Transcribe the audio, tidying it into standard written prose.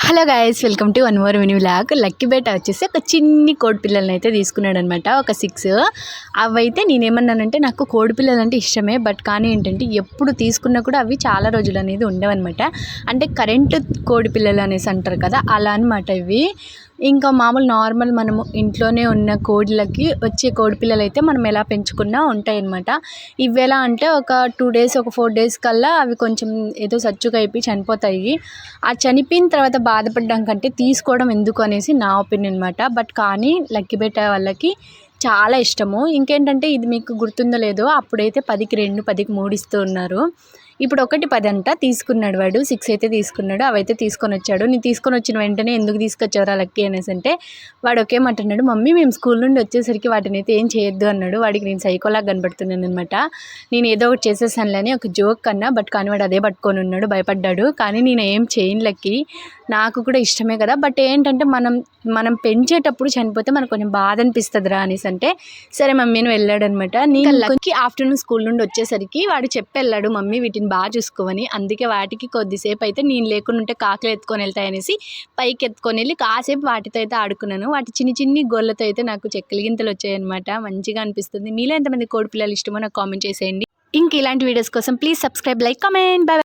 Hello guys, welcome to one more mini vlog. Lucky బేట వచ్చేసి ఒక చిన్ని కోడి పిల్లల్ని అయితే తీసుకున్నాడు అనమాట. ఒక 6 అవైతే నేనేమన్నానంటే నాకు కోడి పిల్లలు అంటే ఇష్టమే, బట్ కానీ ఏంటంటే ఎప్పుడు తీసుకున్నా కూడా అవి చాలా రోజులు అనేది ఉండవన్నమాట. అంటే కరెంటు కోడి పిల్లలు అనేసి అంటారు కదా, అలా అనమాట ఇవి. ఇంకా మామూలు నార్మల్ మనము ఇంట్లోనే ఉన్న కోడిలకి వచ్చే కోడి పిల్లలు అయితే మనం ఎలా పెంచుకున్నా ఉంటాయి అన్నమాట. ఇవి ఎలా అంటే ఒక 2 డేస్ ఒక 4 డేస్ కల్లా అవి కొంచెం ఏదో సచ్చుగా అయిపోయి చనిపోతాయి. ఆ చనిపోయిన తర్వాత బాధపడడం కంటే తీసుకోవడం ఎందుకు అనేసి నా ఒపీనియన్ అనమాట. బట్ కానీ లక్కీ బేట వాళ్ళకి చాలా ఇష్టము. ఇంకేంటంటే ఇది మీకు గుర్తుందో లేదో, అప్పుడైతే 10కి 2 10కి 3 ఇస్తూ ఉన్నారు. ఇప్పుడు ఒకటి 10 అంట తీసుకున్నాడు వాడు. 6 అయితే తీసుకున్నాడు, అవైతే తీసుకొని వచ్చాడు. నేను తీసుకొని వచ్చిన వెంటనే ఎందుకు తీసుకొచ్చావురా లక్కీ అనేసి అంటే వాడు ఒకేమంటున్నాడు, మమ్మీ మేము స్కూల్ నుండి వచ్చేసరికి వాటిని అయితే ఏం చేయొద్దు అన్నాడు. వాడికి నేను సైకోలాగా కనబడుతున్నాను అనమాట. నేను ఏదో ఒకటి చేసేసానులేని ఒక జోక్ కన్నా, బట్ కానీ వాడు అదే పట్టుకొని ఉన్నాడు, భయపడ్డాడు. కానీ నేను ఏం చేయను లక్కీ, నాకు కూడా ఇష్టమే కదా. బట్ ఏంటంటే మనం పెంచేటప్పుడు చనిపోతే మనకు కొంచెం బాధ అనిపిస్తుంది రా అనేసి అంటే సరే మమ్మీ అని వెళ్ళాడు అనమాట. నేను లక్కీ ఆఫ్టర్నూన్ స్కూల్ నుండి వచ్చేసరికి వాడు చెప్పి వెళ్ళాడు, మమ్మీ వీటిని బాగా చూసుకోమని. అందుకే వాటికి కొద్దిసేపు అయితే నేను లేకుండా ఉంటే కాకులు ఎత్తుకొని వెళ్తాయనేసి పైకి ఎత్తుకొని వెళ్ళి కాసేపు వాటితో అయితే ఆడుకున్నాను. వాటి చిన్ని గోళ్ళతో అయితే నాకు చెక్కలు గింతలు వచ్చాయన్నమాట. మంచిగా అనిపిస్తుంది. మీలో ఎంతమంది కోడి పిల్లలు ఇష్టమో నాకు కామెంట్ చేసేయండి. ఇంక ఇలాంటి వీడియోస్ కోసం please subscribe, like, comment. By.